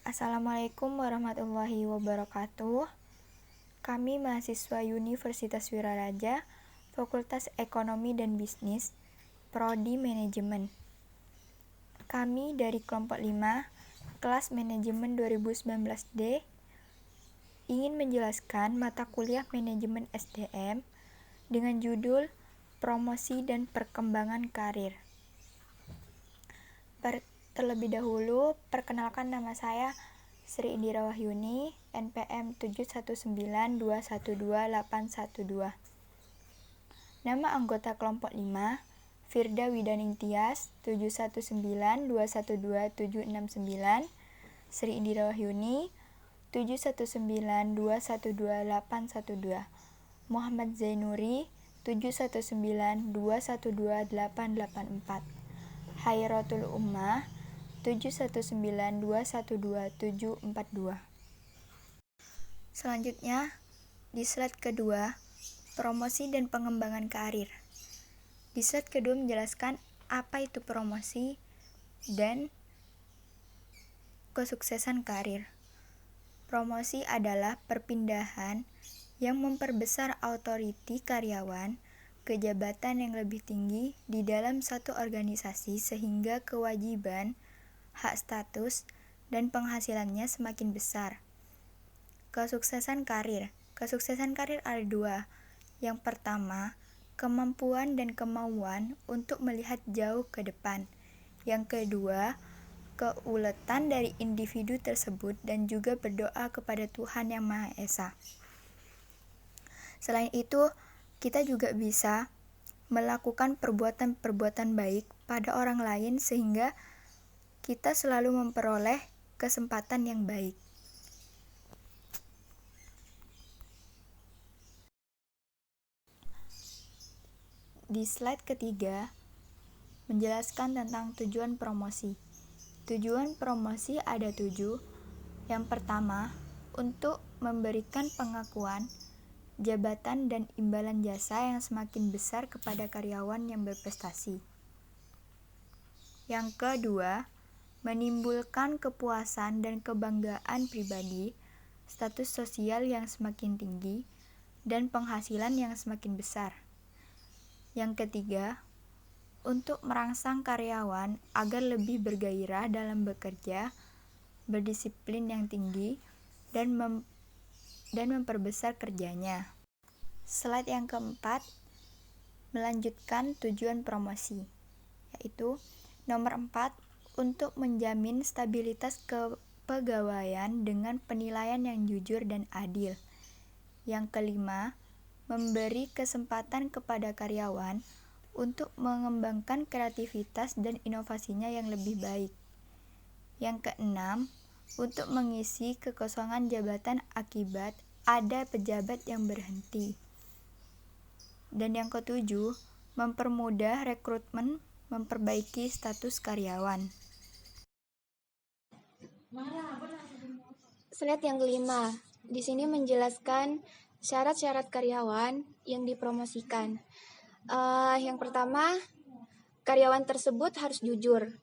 Assalamualaikum warahmatullahi wabarakatuh. Kami mahasiswa Universitas Wiraraja, Fakultas Ekonomi dan Bisnis, Prodi Manajemen. Kami dari kelompok 5, kelas Manajemen 2019D, ingin menjelaskan mata kuliah Manajemen SDM dengan judul Promosi dan Perkembangan Karir. Terlebih dahulu, perkenalkan nama saya Sri Indira Wahyuni, NPM 719212812. Nama anggota kelompok 5, Firda Widaning Tias, 719212769, Sri Indira Wahyuni, 719212812, Muhammad Zainuri, 719212884, Hairatul Ummah, 719212742. Selanjutnya, di slide kedua, promosi dan pengembangan karir. Di slide kedua menjelaskan apa itu promosi dan kesuksesan karir. Promosi adalah perpindahan yang memperbesar autoriti karyawan ke jabatan yang lebih tinggi di dalam satu organisasi sehingga kewajiban, hak status, dan penghasilannya semakin besar. Kesuksesan karir. Kesuksesan karir ada dua. Yang pertama, kemampuan dan kemauan untuk melihat jauh ke depan. Yang kedua, keuletan dari individu tersebut dan juga berdoa kepada Tuhan Yang Maha Esa. Selain itu, kita juga bisa melakukan perbuatan-perbuatan baik pada orang lain sehingga kita selalu memperoleh kesempatan yang baik. Di slide ketiga, menjelaskan tentang tujuan promosi. Tujuan promosi ada 7. Yang pertama, untuk memberikan pengakuan, jabatan dan imbalan jasa yang semakin besar kepada karyawan yang berprestasi. Yang kedua, menimbulkan kepuasan dan kebanggaan pribadi, status sosial yang semakin tinggi, dan penghasilan yang semakin besar. Yang ketiga, untuk merangsang karyawan agar lebih bergairah dalam bekerja, berdisiplin yang tinggi, dan memperbesar kerjanya. Slide yang keempat melanjutkan tujuan promosi, yaitu nomor 4, untuk menjamin stabilitas kepegawaian dengan penilaian yang jujur dan adil. Yang kelima, memberi kesempatan kepada karyawan untuk mengembangkan kreativitas dan inovasinya yang lebih baik. Yang keenam, untuk mengisi kekosongan jabatan akibat ada pejabat yang berhenti. Dan yang ketujuh, mempermudah rekrutmen, memperbaiki status karyawan. Slide yang kelima, di sini menjelaskan syarat-syarat karyawan yang dipromosikan. Yang pertama, karyawan tersebut harus jujur,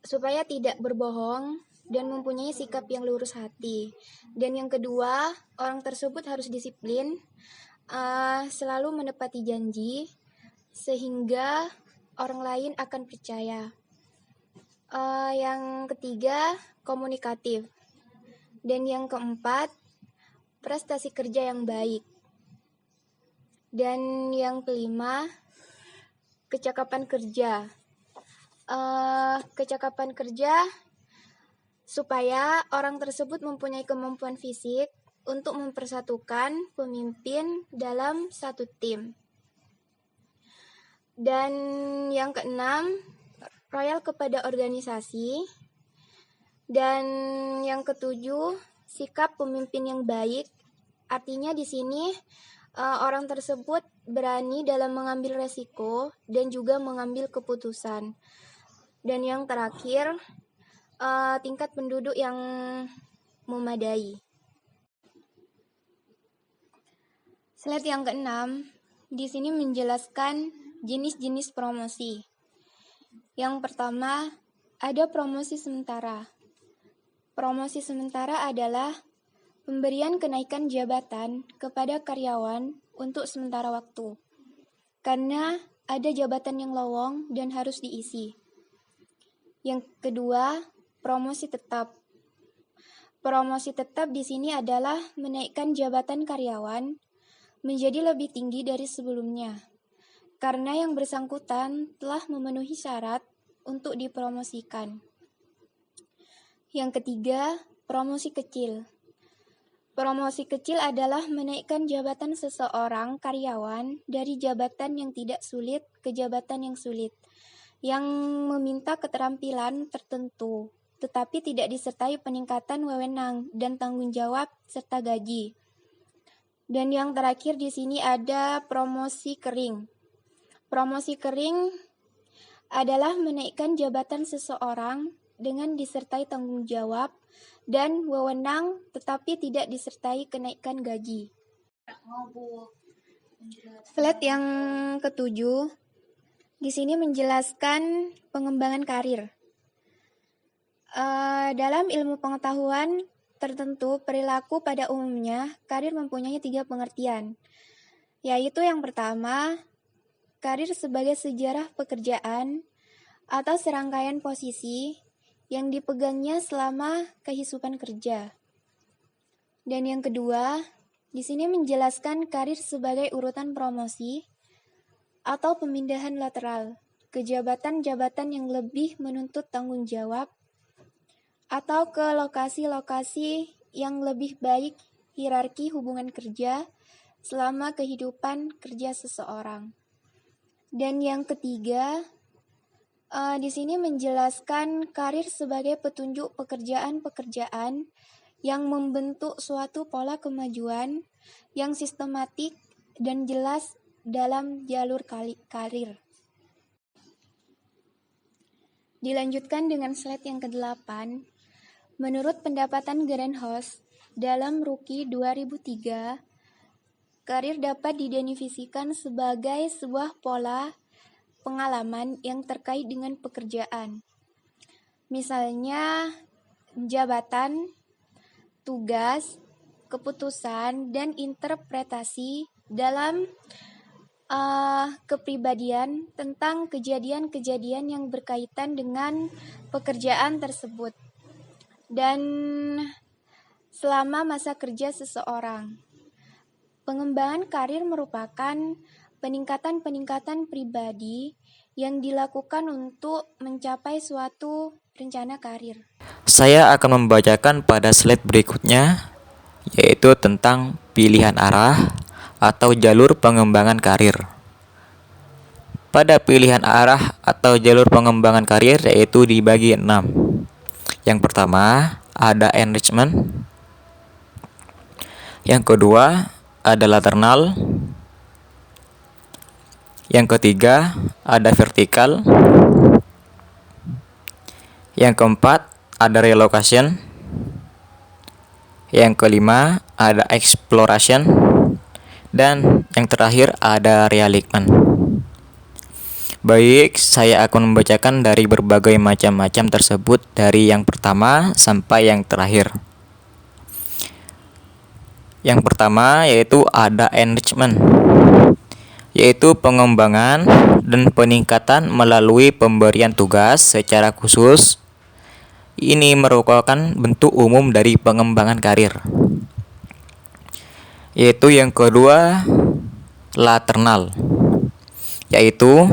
supaya tidak berbohong dan mempunyai sikap yang lurus hati. Dan yang kedua, orang tersebut harus disiplin, selalu menepati janji, sehingga orang lain akan percaya. Yang ketiga, komunikatif. Dan yang keempat, prestasi kerja yang baik. Dan yang kelima, kecakapan kerja. Kecakapan kerja supaya orang tersebut mempunyai kemampuan fisik untuk mempersatukan pemimpin dalam satu tim. Dan yang keenam, loyal kepada organisasi. Dan yang ketujuh, sikap pemimpin yang baik. Artinya di sini orang tersebut berani dalam mengambil resiko dan juga mengambil keputusan. Dan yang terakhir, tingkat penduduk yang memadai. Slide yang keenam, di sini menjelaskan jenis-jenis promosi. Yang pertama, ada promosi sementara. Promosi sementara adalah pemberian kenaikan jabatan kepada karyawan untuk sementara waktu, karena ada jabatan yang lowong dan harus diisi. Yang kedua, promosi tetap. Promosi tetap di sini adalah menaikkan jabatan karyawan menjadi lebih tinggi dari sebelumnya, karena yang bersangkutan telah memenuhi syarat untuk dipromosikan. Yang ketiga, promosi kecil. Promosi kecil adalah menaikkan jabatan seseorang karyawan dari jabatan yang tidak sulit ke jabatan yang sulit, yang meminta keterampilan tertentu, tetapi tidak disertai peningkatan wewenang dan tanggung jawab serta gaji. Dan yang terakhir di sini ada promosi kering. Promosi kering adalah menaikkan jabatan seseorang dengan disertai tanggung jawab dan wewenang tetapi tidak disertai kenaikan gaji. Slide yang ketujuh di sini menjelaskan pengembangan karir. Dalam ilmu pengetahuan tertentu perilaku pada umumnya, karir mempunyai 3 pengertian, yaitu yang pertama, karir sebagai sejarah pekerjaan atau serangkaian posisi yang dipegangnya selama kehidupan kerja. Dan yang kedua, di sini menjelaskan karir sebagai urutan promosi atau pemindahan lateral ke jabatan-jabatan yang lebih menuntut tanggung jawab atau ke lokasi-lokasi yang lebih baik hierarki hubungan kerja selama kehidupan kerja seseorang. Dan yang ketiga, di sini menjelaskan karir sebagai petunjuk pekerjaan-pekerjaan yang membentuk suatu pola kemajuan yang sistematik dan jelas dalam jalur karir. Dilanjutkan dengan slide yang ke-8. Menurut pendapatan Greenhouse, dalam Rookie 2003, karir dapat didefinisikan sebagai sebuah pola pengalaman yang terkait dengan pekerjaan. Misalnya, jabatan, tugas, keputusan, dan interpretasi dalam kepribadian tentang kejadian-kejadian yang berkaitan dengan pekerjaan tersebut dan selama masa kerja seseorang. Pengembangan karir merupakan peningkatan-peningkatan pribadi yang dilakukan untuk mencapai suatu rencana karir. Saya akan membacakan pada slide berikutnya, yaitu tentang pilihan arah atau jalur pengembangan karir. Pada pilihan arah atau jalur pengembangan karir yaitu dibagi 6. Yang pertama ada enrichment. Yang kedua ada lateral. Yang ketiga ada vertikal. Yang keempat ada relocation. Yang kelima ada exploration. Dan yang terakhir ada realignment. Baik, saya akan membacakan dari berbagai macam-macam tersebut dari yang pertama sampai yang terakhir. Yang pertama yaitu ada enrichment, yaitu pengembangan dan peningkatan melalui pemberian tugas secara khusus. Ini merupakan bentuk umum dari pengembangan karir. Yaitu yang kedua lateral, yaitu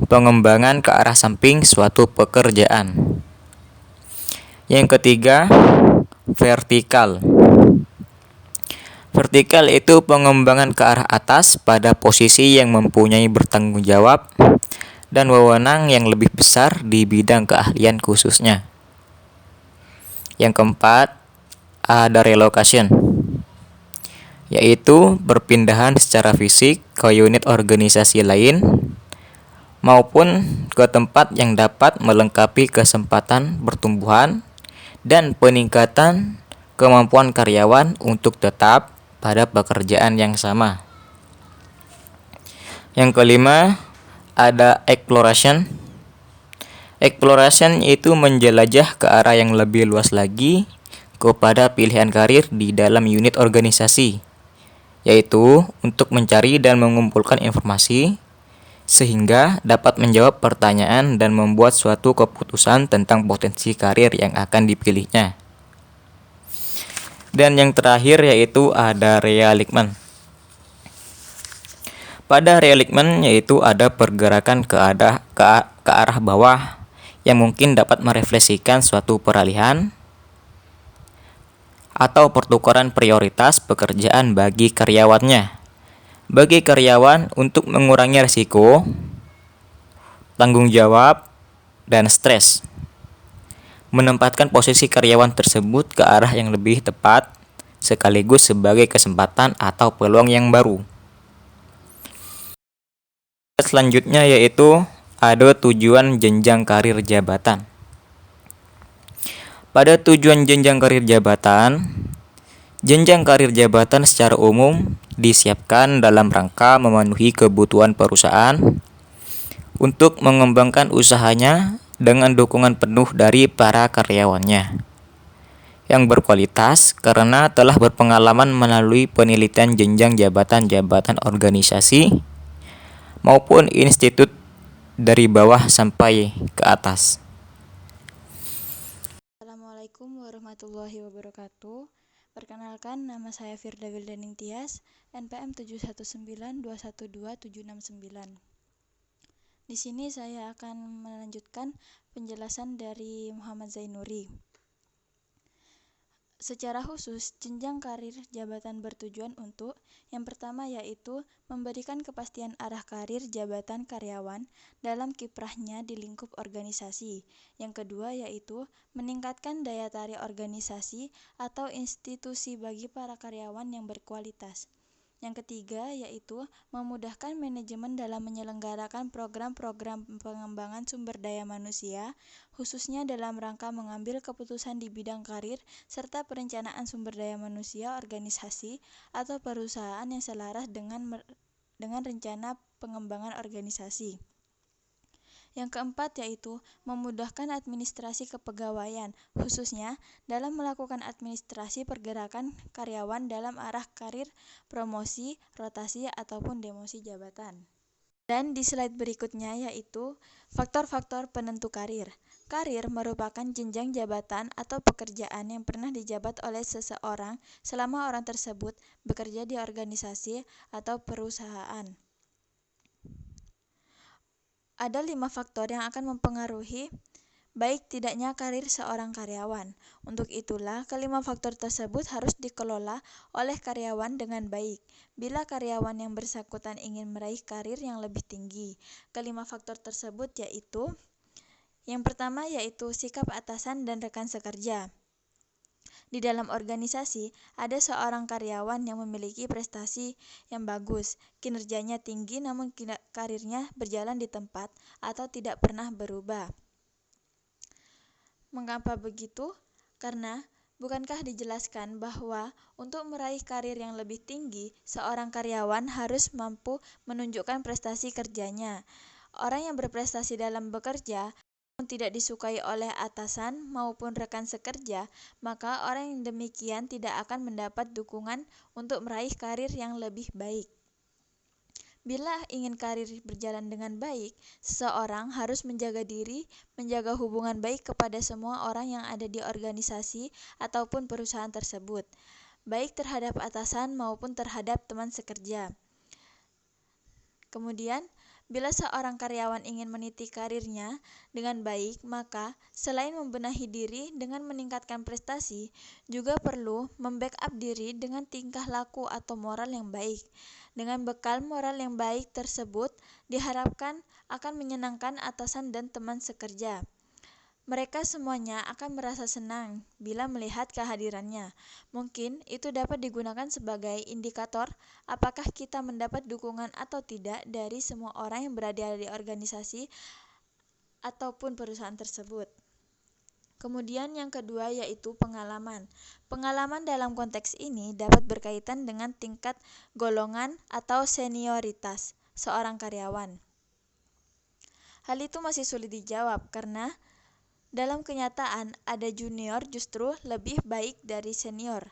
pengembangan ke arah samping suatu pekerjaan. Yang ketiga vertikal. Vertikal itu pengembangan ke arah atas pada posisi yang mempunyai bertanggung jawab dan wewenang yang lebih besar di bidang keahlian khususnya. Yang keempat ada relocation, yaitu perpindahan secara fisik ke unit organisasi lain maupun ke tempat yang dapat melengkapi kesempatan pertumbuhan dan peningkatan kemampuan karyawan untuk tetap pada pekerjaan yang sama. Yang kelima ada exploration. Exploration yaitu menjelajah ke arah yang lebih luas lagi kepada pilihan karir di dalam unit organisasi, yaitu untuk mencari dan mengumpulkan informasi sehingga dapat menjawab pertanyaan dan membuat suatu keputusan tentang potensi karir yang akan dipilihnya. Dan yang terakhir yaitu ada realignment. Pada realignment yaitu ada pergerakan ke arah bawah yang mungkin dapat merefleksikan suatu peralihan atau pertukaran prioritas pekerjaan bagi karyawannya. Bagi karyawan untuk mengurangi risiko, tanggung jawab, dan stres. Menempatkan posisi karyawan tersebut ke arah yang lebih tepat sekaligus sebagai kesempatan atau peluang yang baru. Selanjutnya yaitu ada tujuan jenjang karir jabatan. Pada tujuan jenjang karir jabatan, jenjang karir jabatan secara umum disiapkan dalam rangka memenuhi kebutuhan perusahaan untuk mengembangkan usahanya dengan dukungan penuh dari para karyawannya yang berkualitas karena telah berpengalaman melalui penelitian jenjang jabatan-jabatan organisasi maupun institut dari bawah sampai ke atas. Assalamualaikum warahmatullahi wabarakatuh. Perkenalkan, nama saya Firda Wildaning Tias, NPM 7192127769. Di sini saya akan melanjutkan penjelasan dari Muhammad Zainuri. Secara khusus, jenjang karir jabatan bertujuan untuk yang pertama yaitu memberikan kepastian arah karir jabatan karyawan dalam kiprahnya di lingkup organisasi. Yang kedua yaitu meningkatkan daya tarik organisasi atau institusi bagi para karyawan yang berkualitas. Yang ketiga yaitu memudahkan manajemen dalam menyelenggarakan program-program pengembangan sumber daya manusia, khususnya dalam rangka mengambil keputusan di bidang karir serta perencanaan sumber daya manusia organisasi atau perusahaan yang selaras dengan rencana pengembangan organisasi. Yang keempat yaitu memudahkan administrasi kepegawaian, khususnya dalam melakukan administrasi pergerakan karyawan dalam arah karir, promosi, rotasi, ataupun demosi jabatan. Dan di slide berikutnya yaitu faktor-faktor penentu karir. Karir merupakan jenjang jabatan atau pekerjaan yang pernah dijabat oleh seseorang selama orang tersebut bekerja di organisasi atau perusahaan. Ada 5 faktor yang akan mempengaruhi baik tidaknya karir seorang karyawan. Untuk itulah, kelima faktor tersebut harus dikelola oleh karyawan dengan baik. Bila karyawan yang bersangkutan ingin meraih karir yang lebih tinggi, kelima faktor tersebut yaitu yang pertama yaitu sikap atasan dan rekan sekerja. Di dalam organisasi, ada seorang karyawan yang memiliki prestasi yang bagus, kinerjanya tinggi namun karirnya berjalan di tempat atau tidak pernah berubah. Mengapa begitu? Karena bukankah dijelaskan bahwa untuk meraih karir yang lebih tinggi, seorang karyawan harus mampu menunjukkan prestasi kerjanya. Orang yang berprestasi dalam bekerja tidak disukai oleh atasan maupun rekan sekerja, maka orang yang demikian tidak akan mendapat dukungan untuk meraih karir yang lebih baik. Bila ingin karir berjalan dengan baik, seseorang harus menjaga diri, menjaga hubungan baik kepada semua orang yang ada di organisasi ataupun perusahaan tersebut, baik terhadap atasan maupun terhadap teman sekerja. Kemudian, bila seorang karyawan ingin meniti karirnya dengan baik, maka selain membenahi diri dengan meningkatkan prestasi, juga perlu membackup diri dengan tingkah laku atau moral yang baik. Dengan bekal moral yang baik tersebut, diharapkan akan menyenangkan atasan dan teman sekerja. Mereka semuanya akan merasa senang bila melihat kehadirannya. Mungkin itu dapat digunakan sebagai indikator apakah kita mendapat dukungan atau tidak dari semua orang yang berada di organisasi ataupun perusahaan tersebut. Kemudian yang kedua yaitu pengalaman. Pengalaman dalam konteks ini dapat berkaitan dengan tingkat golongan atau senioritas seorang karyawan. Hal itu masih sulit dijawab karena dalam kenyataan ada junior justru lebih baik dari senior.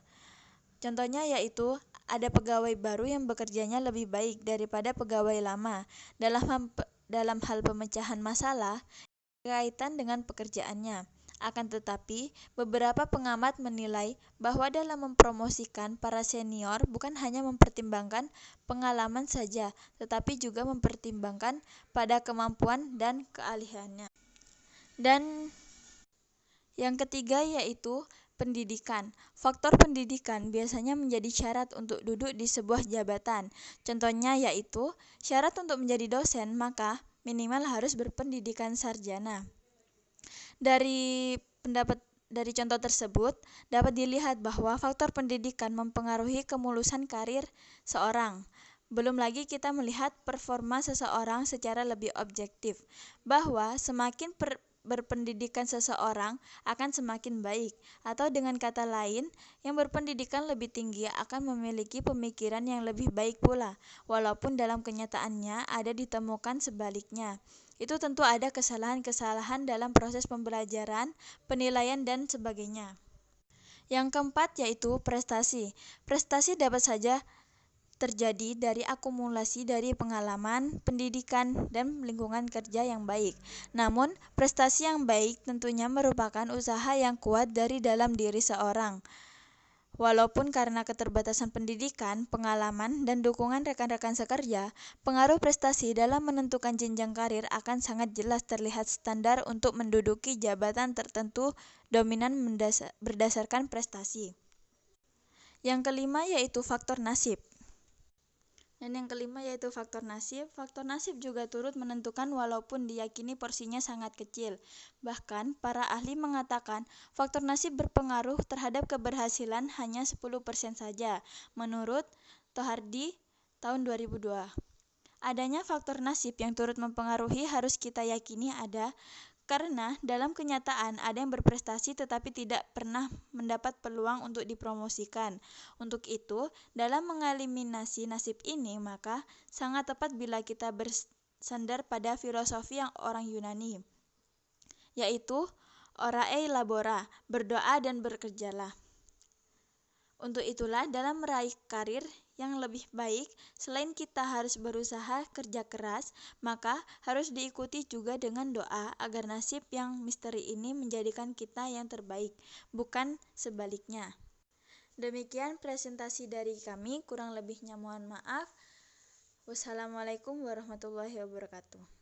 Contohnya yaitu ada pegawai baru yang bekerjanya lebih baik daripada pegawai lama dalam hal pemecahan masalah berkaitan dengan pekerjaannya. Akan tetapi, beberapa pengamat menilai bahwa dalam mempromosikan para senior bukan hanya mempertimbangkan pengalaman saja, tetapi juga mempertimbangkan pada kemampuan dan keahliannya. Dan yang ketiga yaitu pendidikan. Faktor pendidikan biasanya menjadi syarat untuk duduk di sebuah jabatan. Contohnya yaitu syarat untuk menjadi dosen maka minimal harus berpendidikan sarjana. Dari contoh tersebut dapat dilihat bahwa faktor pendidikan mempengaruhi kemulusan karir seorang. Belum lagi kita melihat performa seseorang secara lebih objektif, bahwa semakin berpendidikan seseorang akan semakin baik, atau dengan kata lain, yang berpendidikan lebih tinggi akan memiliki pemikiran yang lebih baik pula, walaupun dalam kenyataannya ada ditemukan sebaliknya. Itu tentu ada kesalahan-kesalahan dalam proses pembelajaran, penilaian, dan sebagainya. Yang keempat yaitu prestasi. Prestasi dapat saja terjadi dari akumulasi dari pengalaman, pendidikan, dan lingkungan kerja yang baik. Namun, prestasi yang baik tentunya merupakan usaha yang kuat dari dalam diri seorang. Walaupun karena keterbatasan pendidikan, pengalaman, dan dukungan rekan-rekan sekerja, pengaruh prestasi dalam menentukan jenjang karir akan sangat jelas terlihat standar untuk menduduki jabatan tertentu dominan berdasarkan prestasi. Yang kelima yaitu faktor nasib. Faktor nasib juga turut menentukan walaupun diyakini porsinya sangat kecil. Bahkan, para ahli mengatakan faktor nasib berpengaruh terhadap keberhasilan hanya 10% saja, menurut Tohardi tahun 2002. Adanya faktor nasib yang turut mempengaruhi harus kita yakini ada, karena dalam kenyataan ada yang berprestasi tetapi tidak pernah mendapat peluang untuk dipromosikan. Untuk itu, dalam mengeliminasi nasib ini, maka sangat tepat bila kita bersandar pada filosofi yang orang Yunani, yaitu orae labora, berdoa dan bekerjalah. Untuk itulah dalam meraih karir yang lebih baik, selain kita harus berusaha kerja keras, maka harus diikuti juga dengan doa agar nasib yang misteri ini menjadikan kita yang terbaik, bukan sebaliknya. Demikian presentasi dari kami, kurang lebihnya mohon maaf. Wassalamualaikum warahmatullahi wabarakatuh.